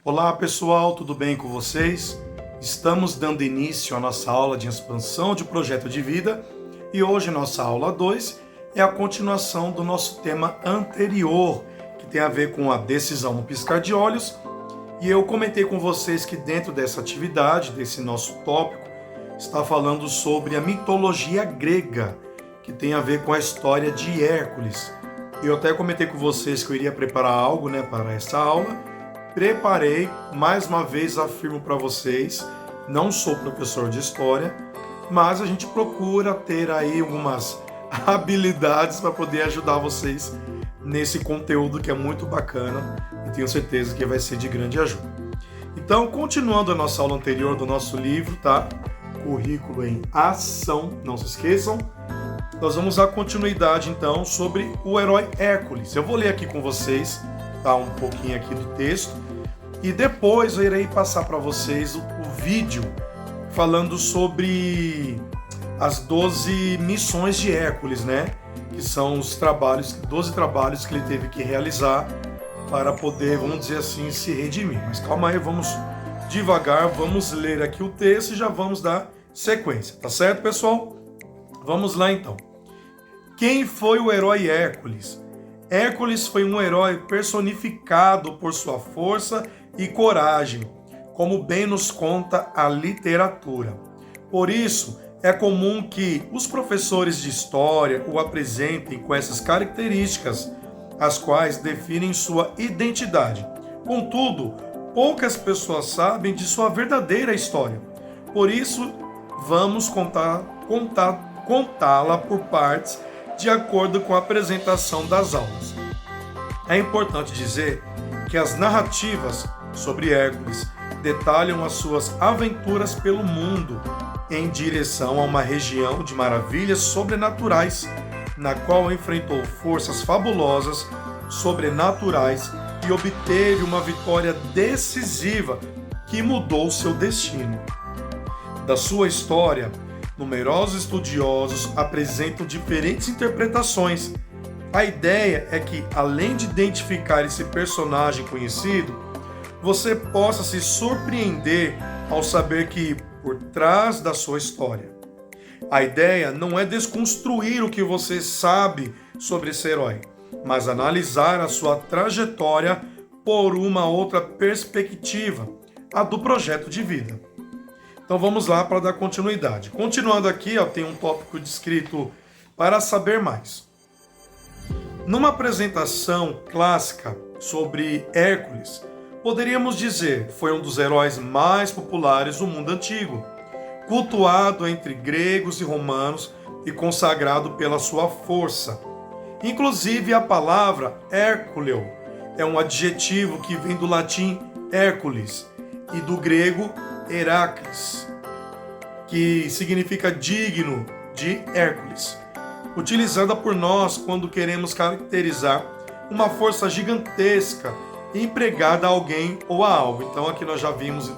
Olá pessoal, tudo bem com vocês? Estamos dando início à nossa aula de expansão de projeto de vida e hoje nossa aula 2 é a continuação do nosso tema anterior, que tem a ver com a decisão no piscar de olhos. E eu comentei com vocês que dentro dessa atividade, desse nosso tópico, está falando sobre a mitologia grega, que tem a ver com a história de Hércules. Eu até comentei com vocês que eu iria preparar algo, para essa aula. Preparei, mais uma vez afirmo para vocês, não sou professor de história, mas a gente procura ter aí algumas habilidades para poder ajudar vocês nesse conteúdo que é muito bacana e tenho certeza que vai ser de grande ajuda. Então, continuando a nossa aula anterior do nosso livro, tá? Currículo em Ação, não se esqueçam. Nós vamos dar continuidade então sobre o herói Hércules. Eu vou ler aqui com vocês, tá? Um pouquinho aqui do texto. E depois eu irei passar para vocês o vídeo falando sobre as 12 missões de Hércules, que são os 12 trabalhos que ele teve que realizar para poder, vamos dizer assim, se redimir. Mas calma aí, vamos devagar, vamos ler aqui o texto e já vamos dar sequência, tá certo, pessoal? Vamos lá então. Quem foi o herói Hércules? Hércules foi um herói personificado por sua força e coragem, como bem nos conta a literatura. Por isso, é comum que os professores de história o apresentem com essas características, as quais definem sua identidade. Contudo, poucas pessoas sabem de sua verdadeira história. Por isso, vamos contá-la por partes, de acordo com a apresentação das aulas. É importante dizer que as narrativas sobre Hércules detalham as suas aventuras pelo mundo em direção a uma região de maravilhas sobrenaturais, na qual enfrentou forças fabulosas, sobrenaturais e obteve uma vitória decisiva que mudou seu destino. Da sua história, numerosos estudiosos apresentam diferentes interpretações. A ideia é que, além de identificar esse personagem conhecido, você possa se surpreender ao saber que, por trás da sua história, a ideia não é desconstruir o que você sabe sobre esse herói, mas analisar a sua trajetória por uma outra perspectiva, a do projeto de vida. Então vamos lá para dar continuidade. Continuando aqui, tem um tópico descrito para saber mais. Numa apresentação clássica sobre Hércules, poderíamos dizer que foi um dos heróis mais populares do mundo antigo, cultuado entre gregos e romanos e consagrado pela sua força. Inclusive a palavra Hérculeo é um adjetivo que vem do latim Hércules e do grego Heracles, que significa digno de Hércules, utilizada por nós quando queremos caracterizar uma força gigantesca empregada a alguém ou a algo. Então aqui nós já vimos,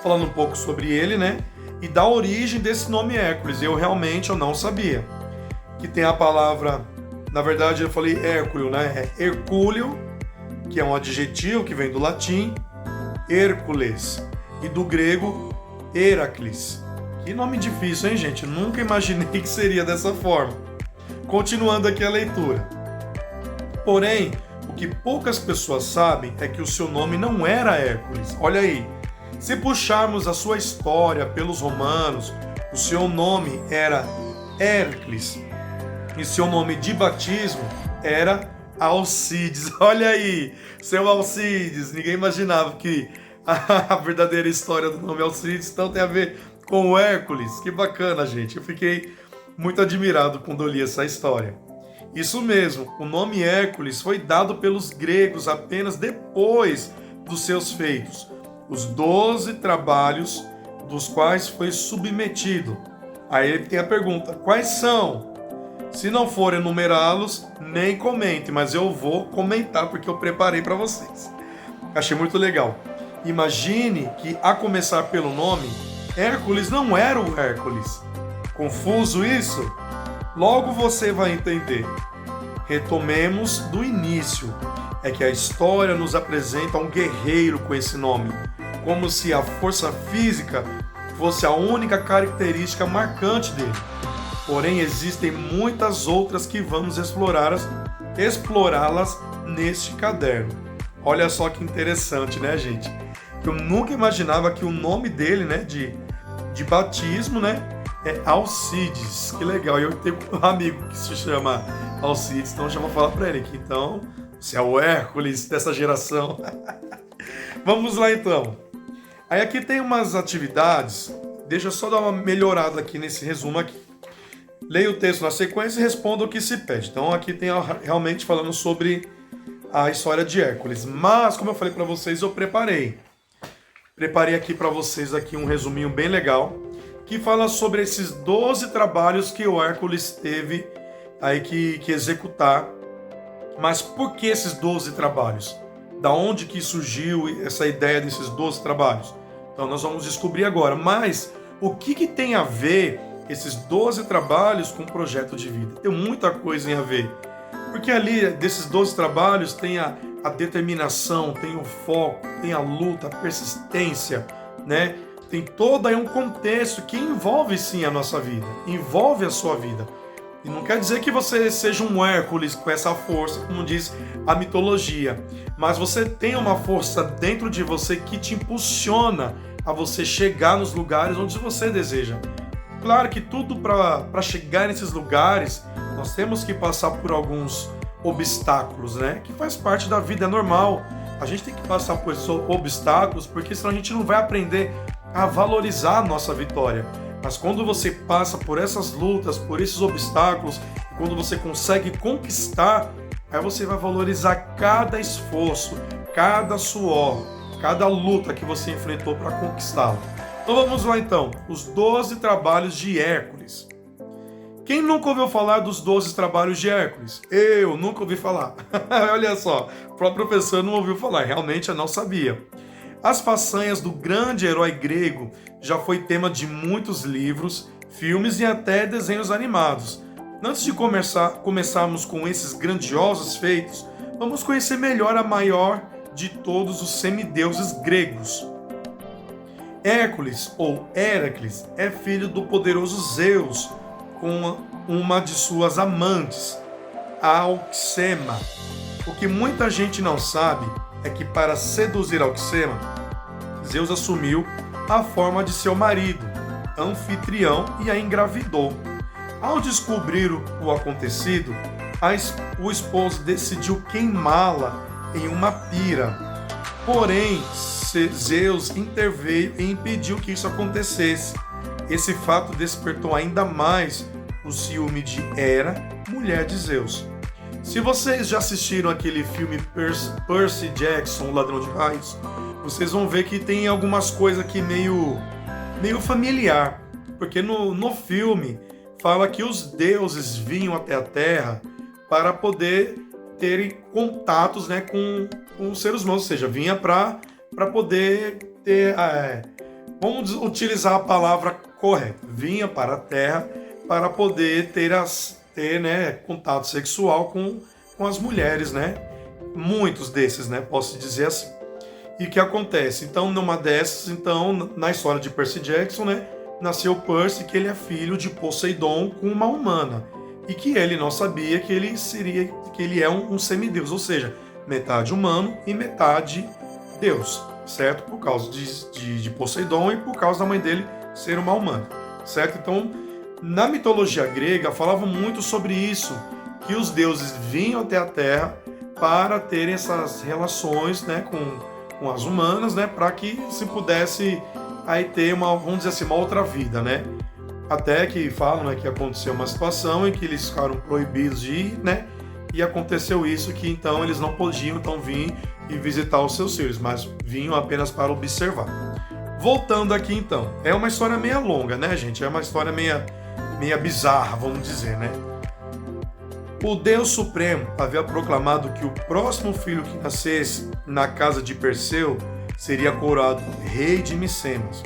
falando um pouco sobre ele, e da origem desse nome Hércules. Eu não sabia. Que tem a palavra, na verdade eu falei Hércules, é Hercúleo, que é um adjetivo que vem do latim, Hércules, e do grego Heracles. Que nome difícil, hein, gente? Nunca imaginei que seria dessa forma. Continuando aqui a leitura. Porém, o que poucas pessoas sabem é que o seu nome não era Hércules. Olha aí, se puxarmos a sua história pelos romanos, o seu nome era Hércules e seu nome de batismo era Alcides. Olha aí, seu Alcides. Ninguém imaginava que a verdadeira história do nome Alcides então tem a ver com o Hércules. Que bacana, gente. Eu fiquei muito admirado quando eu li essa história. Isso mesmo, o nome Hércules foi dado pelos gregos apenas depois dos seus feitos, os 12 trabalhos dos quais foi submetido. Aí ele tem a pergunta, quais são? Se não for enumerá-los, nem comente, mas eu vou comentar porque eu preparei para vocês. Achei muito legal. Imagine que, a começar pelo nome, Hércules não era o Hércules. Confuso isso? Logo você vai entender. Retomemos do início. é que a história nos apresenta um guerreiro com esse nome, como se a força física fosse a única característica marcante dele. Porém, existem muitas outras que vamos explorá-las neste caderno. Olha só que interessante, né, gente? Eu nunca imaginava que o nome dele, né, de batismo, né, é Alcides. Que legal. Eu tenho um amigo que se chama Alcides, então já vou falar para ele aqui. Então, você é o Hércules dessa geração. Vamos lá, então. Aí aqui tem umas atividades. Deixa eu só dar uma melhorada aqui nesse resumo aqui. Leia o texto na sequência e responda o que se pede. Então aqui tem realmente falando sobre a história de Hércules. Mas, como eu falei para vocês, eu preparei aqui para vocês aqui um resuminho bem legal, que fala sobre esses 12 trabalhos que o Hércules teve aí que executar. Mas por que esses 12 trabalhos? Da onde que surgiu essa ideia desses 12 trabalhos? Então nós vamos descobrir agora. Mas o que tem a ver esses 12 trabalhos com o projeto de vida? Tem muita coisa a ver. Porque ali, desses 12 trabalhos, tem a determinação, tem o foco, tem a luta, a persistência, né? Tem todo aí um contexto que envolve sim a nossa vida, envolve a sua vida. E não quer dizer que você seja um Hércules com essa força, como diz a mitologia, mas você tem uma força dentro de você que te impulsiona a você chegar nos lugares onde você deseja. Claro que tudo para chegar nesses lugares, nós temos que passar por alguns obstáculos, né? Que faz parte da vida, é normal. A gente tem que passar por esses obstáculos, porque senão a gente não vai aprender a valorizar a nossa vitória. Mas quando você passa por essas lutas, por esses obstáculos, quando você consegue conquistar, aí você vai valorizar cada esforço, cada suor, cada luta que você enfrentou para conquistá-lo. Então vamos lá então, os 12 trabalhos de Hércules. Quem nunca ouviu falar dos 12 trabalhos de Hércules? Eu nunca ouvi falar. Olha só, o próprio professor não ouviu falar, realmente eu não sabia. As façanhas do grande herói grego já foi tema de muitos livros, filmes e até desenhos animados. Antes de começarmos com esses grandiosos feitos, vamos conhecer melhor a maior de todos os semideuses gregos. Hércules, ou Heracles, é filho do poderoso Zeus, com uma de suas amantes, Alcmena. O que muita gente não sabe é que para seduzir Alcmena, Zeus assumiu a forma de seu marido, Anfitrião, e a engravidou. Ao descobrir o acontecido, o esposo decidiu queimá-la em uma pira. Porém, Zeus interveio e impediu que isso acontecesse. Esse fato despertou ainda mais o ciúme de Hera, mulher de Zeus. Se vocês já assistiram aquele filme Percy Jackson, o Ladrão de Raios, vocês vão ver que tem algumas coisas aqui meio familiar. Porque no filme fala que os deuses vinham até a Terra para poder terem contatos, né, com os seres humanos, ou seja, vinha para poder ter, vamos utilizar a palavra correta, vinha para a Terra para poder ter né, contato sexual com as mulheres, né? Muitos desses, né? Posso dizer assim. E o que acontece? Então, numa dessas, na história de Percy Jackson, né? Nasceu Percy, que ele é filho de Poseidon com uma humana. E que ele não sabia que ele é um semideus, ou seja, metade humano e metade Deus, certo? Por causa de Poseidon e por causa da mãe dele ser uma humana, certo? Então, na mitologia grega, falava muito sobre isso, que os deuses vinham até a Terra para terem essas relações, né, com as humanas, né, para que se pudesse aí ter vamos dizer assim, uma outra vida, né? Até que falam, né, que aconteceu uma situação em que eles ficaram proibidos de ir, né? E aconteceu isso, que então eles não podiam então vir e visitar os seus filhos, mas vinham apenas para observar. Voltando aqui então, é uma história meio longa, né, gente? É uma história meio bizarra, vamos dizer, né? O Deus Supremo havia proclamado que o próximo filho que nascesse na casa de Perseu seria coroado rei de Micenas.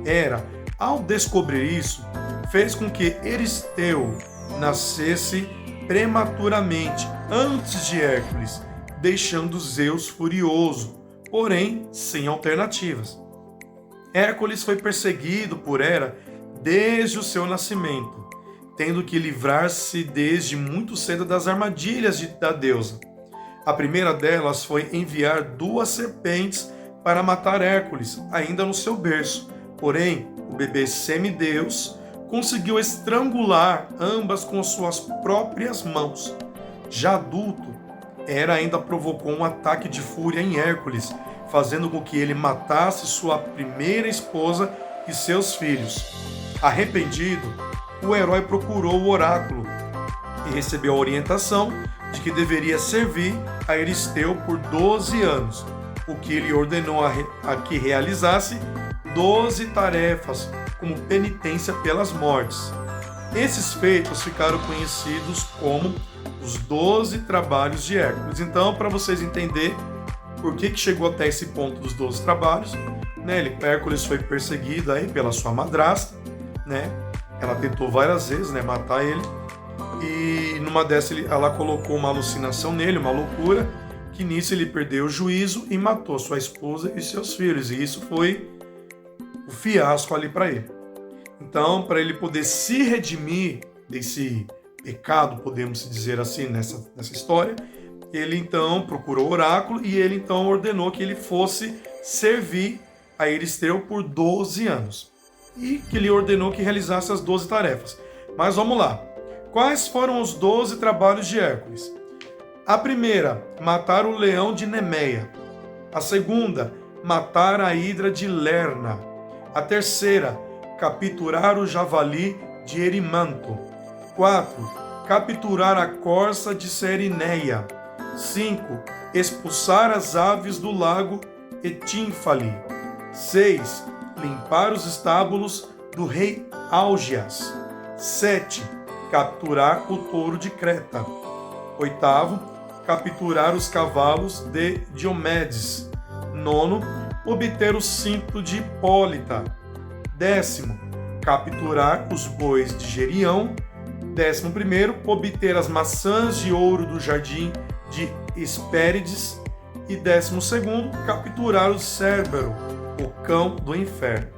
Hera, ao descobrir isso, fez com que Euristeu nascesse prematuramente, antes de Hércules. deixando Zeus furioso, porém sem alternativas. Hércules foi perseguido por Hera desde o seu nascimento, tendo que livrar-se desde muito cedo das armadilhas da deusa. A primeira delas foi enviar 2 serpentes para matar Hércules, ainda no seu berço. Porém, o bebê semideus conseguiu estrangular ambas com suas próprias mãos. Já adulto, Hera ainda provocou um ataque de fúria em Hércules, fazendo com que ele matasse sua primeira esposa e seus filhos. Arrependido, o herói procurou o oráculo e recebeu a orientação de que deveria servir a Euristeu por 12 anos, o que ele ordenou a que realizasse 12 tarefas como penitência pelas mortes. Esses feitos ficaram conhecidos como os 12 trabalhos de Hércules. Então, para vocês entenderem por que chegou até esse ponto dos 12 trabalhos, né? Hércules foi perseguido aí pela sua madrasta, né? Ela tentou várias vezes, né, matar ele, e numa dessas ela colocou uma alucinação nele, uma loucura, que nisso ele perdeu o juízo e matou sua esposa e seus filhos, e isso foi o fiasco ali para ele. Então, para ele poder se redimir desse pecado, podemos dizer assim, nessa história, ele então procurou o oráculo e ele então ordenou que ele fosse servir a Euristeu por 12 anos. E que ele ordenou que realizasse as 12 tarefas. Mas vamos lá. Quais foram os 12 trabalhos de Hércules? A primeira, matar o leão de Nemeia. A segunda, matar a hidra de Lerna. A terceira, capturar o javali de Erimanto. 4. Capturar a corça de Serineia. 5. Expulsar as aves do lago Etínfali. 6. Limpar os estábulos do rei Álgias. 7. Capturar o touro de Creta. 8. Capturar os cavalos de Diomedes. 9. Obter o cinto de Hipólita. 10. Capturar os bois de Gerião. 11. Obter as maçãs de ouro do jardim de Hespérides. E 12. Capturar o Cérbero, o cão do inferno.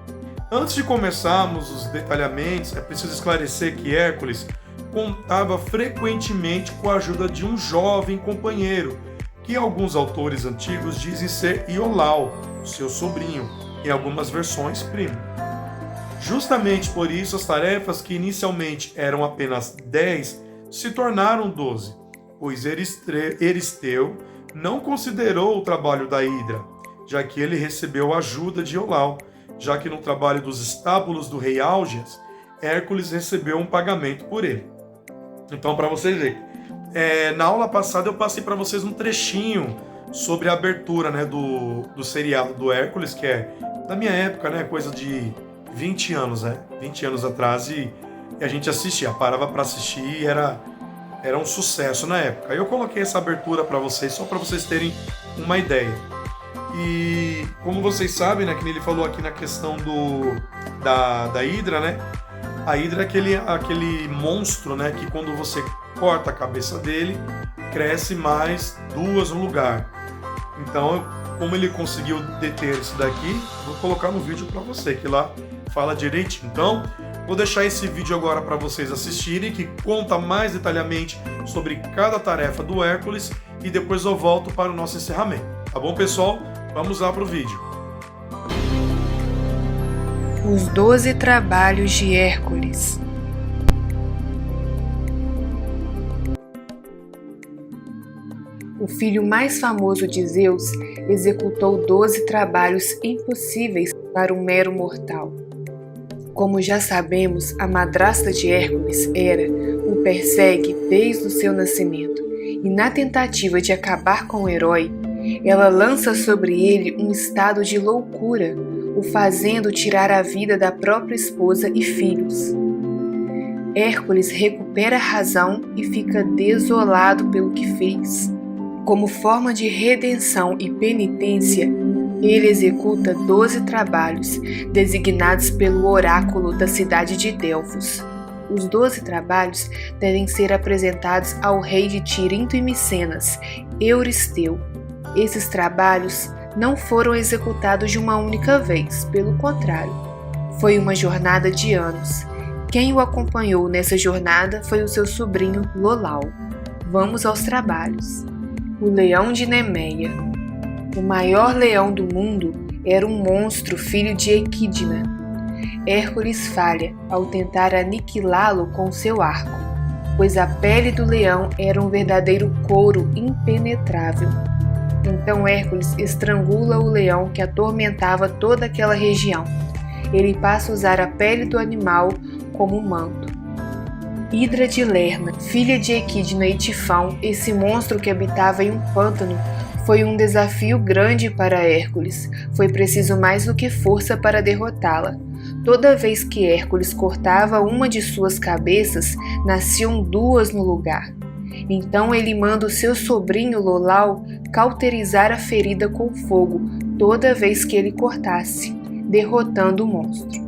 Antes de começarmos os detalhamentos, é preciso esclarecer que Hércules contava frequentemente com a ajuda de um jovem companheiro, que alguns autores antigos dizem ser Iolau, seu sobrinho, em algumas versões primo. Justamente por isso, as tarefas que inicialmente eram apenas 10 se tornaram 12, pois Euristeu não considerou o trabalho da hidra, já que ele recebeu a ajuda de Iolau, já que no trabalho dos estábulos do rei Álgias, Hércules recebeu um pagamento por ele. Então, para vocês verem, na aula passada eu passei para vocês um trechinho sobre a abertura, né, do seriado do Hércules, que é da minha época, né, coisa de 20 anos, 20 anos atrás, e a gente assistia, parava para assistir e era um sucesso na época. Eu coloquei essa abertura para vocês, só para vocês terem uma ideia. E como vocês sabem, né, que ele falou aqui na questão da hidra, né? A hidra é aquele monstro, né, que quando você corta a cabeça dele, cresce mais 2 no lugar. Então, como ele conseguiu deter isso daqui, vou colocar no vídeo para você, que lá fala direitinho. Então, vou deixar esse vídeo agora para vocês assistirem, que conta mais detalhadamente sobre cada tarefa do Hércules, e depois eu volto para o nosso encerramento. Tá bom, pessoal? Vamos lá para o vídeo. Os 12 trabalhos de Hércules. O filho mais famoso de Zeus executou 12 trabalhos impossíveis para um mero mortal. Como já sabemos, a madrasta de Hércules, Hera, o persegue desde o seu nascimento, e na tentativa de acabar com o herói, ela lança sobre ele um estado de loucura, o fazendo tirar a vida da própria esposa e filhos. Hércules recupera a razão e fica desolado pelo que fez. Como forma de redenção e penitência, ele executa 12 trabalhos, designados pelo oráculo da cidade de Delfos. Os 12 trabalhos devem ser apresentados ao rei de Tirinto e Micenas, Euristeu. Esses trabalhos não foram executados de uma única vez, pelo contrário, foi uma jornada de anos. Quem o acompanhou nessa jornada foi o seu sobrinho Lolau. Vamos aos trabalhos. O leão de Nemeia. O maior leão do mundo era um monstro filho de Equidna. Hércules falha ao tentar aniquilá-lo com seu arco, pois a pele do leão era um verdadeiro couro impenetrável. Então Hércules estrangula o leão que atormentava toda aquela região. Ele passa a usar a pele do animal como manto. Hidra de Lerna, filha de Equidna e Tifão, esse monstro que habitava em um pântano, foi um desafio grande para Hércules. Foi preciso mais do que força para derrotá-la. Toda vez que Hércules cortava uma de suas cabeças, nasciam duas no lugar. Então ele manda o seu sobrinho Lolau cauterizar a ferida com fogo toda vez que ele cortasse, derrotando o monstro.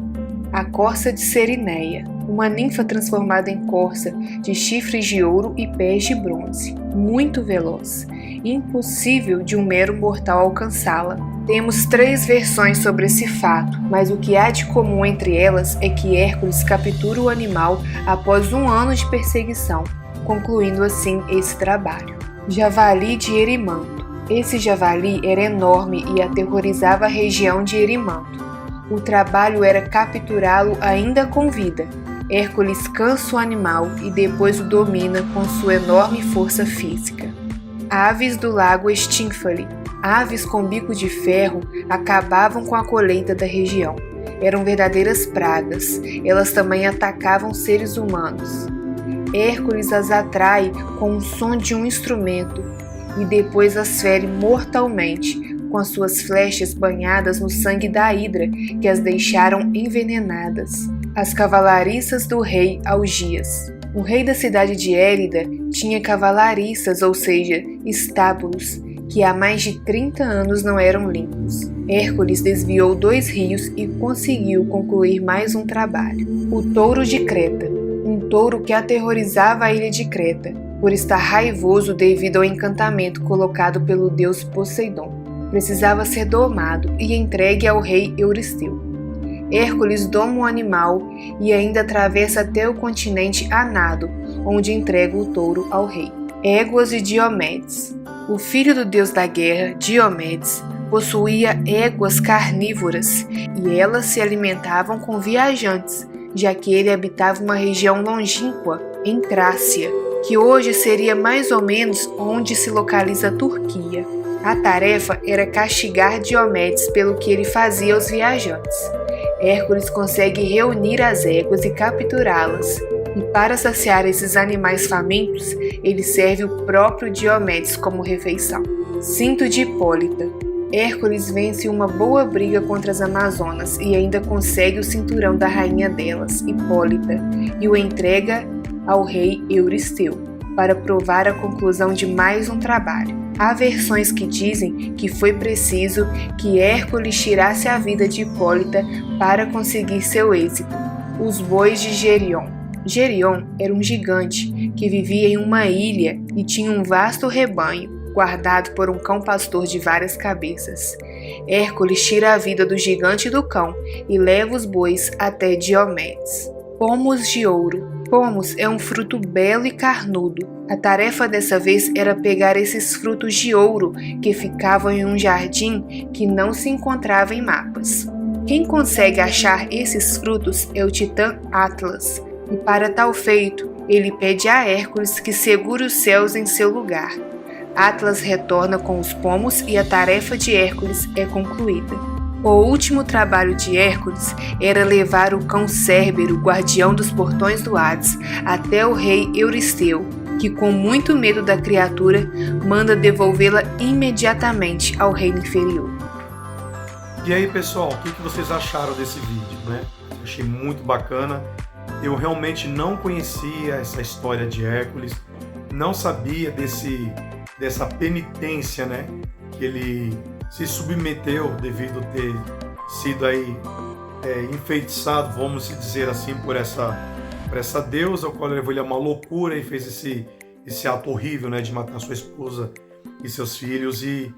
A corça de Cerineia, uma ninfa transformada em corça, de chifres de ouro e pés de bronze, muito veloz, impossível de um mero mortal alcançá-la. Temos 3 versões sobre esse fato, mas o que há de comum entre elas é que Hércules captura o animal após 1 ano de perseguição, concluindo assim esse trabalho. Javali de Erimanto. Esse javali era enorme e aterrorizava a região de Erimanto. O trabalho era capturá-lo ainda com vida. Hércules cansa o animal e depois o domina com sua enorme força física. Aves do lago Estínfale. Aves com bico de ferro acabavam com a colheita da região. Eram verdadeiras pragas. Elas também atacavam seres humanos. Hércules as atrai com o som de um instrumento e depois as fere mortalmente com as suas flechas banhadas no sangue da hidra que as deixaram envenenadas. As cavalariças do rei Augias. O rei da cidade de Érida tinha cavalariças, ou seja, estábulos, que há mais de 30 anos não eram limpos. Hércules desviou 2 rios e conseguiu concluir mais um trabalho. O touro de Creta. Um touro que aterrorizava a ilha de Creta, por estar raivoso devido ao encantamento colocado pelo deus Poseidon. Precisava ser domado e entregue ao rei Euristeu. Hércules doma o animal e ainda atravessa até o continente a nado, onde entrega o touro ao rei. Éguas de Diomedes. O filho do deus da guerra, Diomedes, possuía éguas carnívoras e elas se alimentavam com viajantes, já que ele habitava uma região longínqua, em Trácia, que hoje seria mais ou menos onde se localiza a Turquia. A tarefa era castigar Diomedes pelo que ele fazia aos viajantes. Hércules consegue reunir as éguas e capturá-las, e para saciar esses animais famintos, ele serve o próprio Diomedes como refeição. Cinto de Hipólita. Hércules vence uma boa briga contra as Amazonas e ainda consegue o cinturão da rainha delas, Hipólita, e o entrega ao rei Euristeu, para provar a conclusão de mais um trabalho. Há versões que dizem que foi preciso que Hércules tirasse a vida de Hipólita para conseguir seu êxito. Os bois de Gerion. Gerion era um gigante que vivia em uma ilha e tinha um vasto rebanho, guardado por um cão pastor de várias cabeças. Hércules tira a vida do gigante e do cão e leva os bois até Diomedes. Pomos de ouro. Pomos é um fruto belo e carnudo. A tarefa dessa vez era pegar esses frutos de ouro que ficavam em um jardim que não se encontrava em mapas. Quem consegue achar esses frutos é o titã Atlas, e para tal feito, ele pede a Hércules que segure os céus em seu lugar. Atlas retorna com os pomos e a tarefa de Hércules é concluída. O último trabalho de Hércules era levar o cão Cérbero, guardião dos portões do Hades, até o rei Euristeu, que com muito medo da criatura, manda devolvê-la imediatamente ao reino inferior. E aí, pessoal, o que vocês acharam desse vídeo, né? Eu achei muito bacana. Eu realmente não conhecia essa história de Hércules, não sabia dessa penitência, né? Que ele se submeteu devido a ter sido aí enfeitiçado, vamos dizer assim, por essa deusa, o qual levou ele a uma loucura e fez esse ato horrível, né, de matar sua esposa e seus filhos. E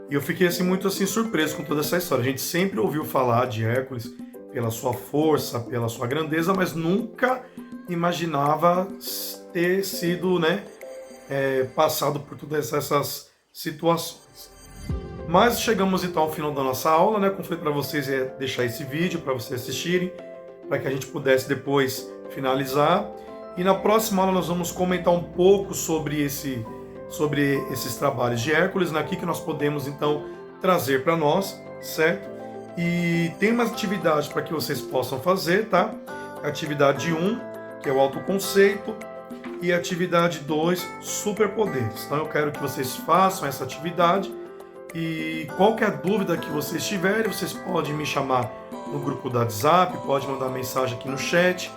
eu fiquei assim, muito assim, surpreso com toda essa história. A gente sempre ouviu falar de Hércules pela sua força, pela sua grandeza, mas nunca imaginava ter sido, né, passado por todas essas situações. Mas chegamos então ao final da nossa aula, né? Como falei para vocês, deixar esse vídeo para vocês assistirem, para que a gente pudesse depois finalizar. E na próxima aula nós vamos comentar um pouco sobre esses trabalhos de Hércules, né? Aqui que nós podemos então trazer para nós, certo? E tem uma atividade para que vocês possam fazer, tá? Atividade 1, que é o autoconceito, e atividade 2, superpoderes. Então eu quero que vocês façam essa atividade e qualquer dúvida que vocês tiverem, vocês podem me chamar no grupo do WhatsApp, pode mandar mensagem aqui no chat,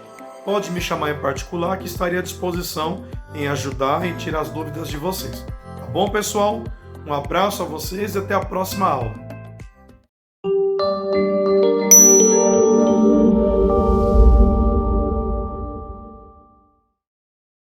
pode me chamar em particular, que estaria à disposição em ajudar e tirar as dúvidas de vocês. Tá bom, pessoal? Um abraço a vocês e até a próxima aula.